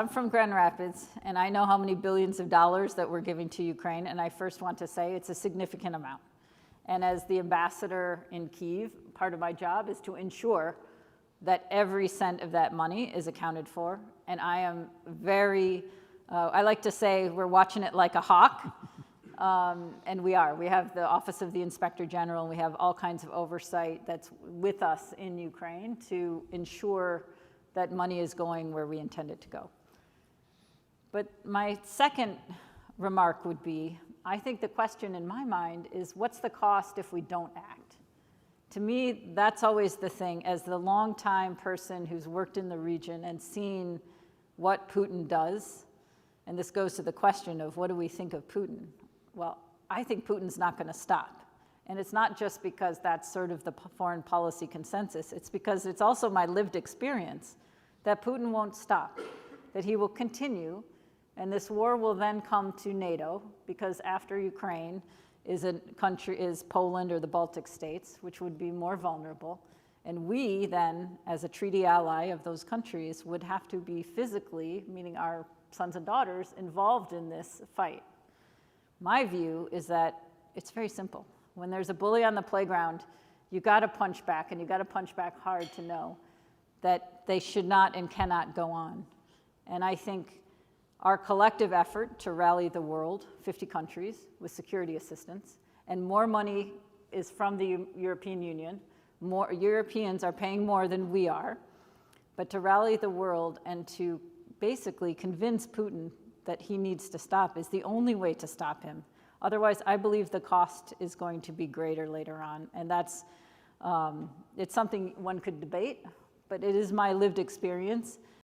I'm from Grand Rapids, and I know how many billions of dollars that we're giving to Ukraine, and I first want to say it's a significant amount. And as the ambassador in Kyiv, part of my job is to ensure that every cent of that money is accounted for. And I am very, I like to say we're watching it like a hawk, and we are. We have the Office of the Inspector General, and we have all kinds of oversight that's with us in Ukraine to ensure that money is going where we intend it to go. But my second remark would be, I think the question in my mind is, what's the cost if we don't act? To me, that's always the thing. As the longtime person who's worked in the region and seen what Putin does, and this goes to the question of what do we think of Putin? Well, I think Putin's not going to stop. And it's not just because that's sort of the foreign policy consensus. It's because it's also my lived experience that Putin won't stop, that he will continue. And this war will then come to NATO, because after Ukraine is a country, is Poland or the Baltic states, which would be more vulnerable. And we then, as a treaty ally of those countries, would have to be physically, meaning our sons and daughters, involved in this fight. My view is that it's very simple. When there's a bully on the playground, you got to punch back, and you got to punch back hard to know that they should not and cannot go on. And I think our collective effort to rally the world, 50 countries, with security assistance, and more money is from the European Union. More Europeans are paying more than we are. But to rally the world and to basically convince Putin that he needs to stop is the only way to stop him. Otherwise, I believe the cost is going to be greater later on. And that's, it's something one could debate, but it is my lived experience.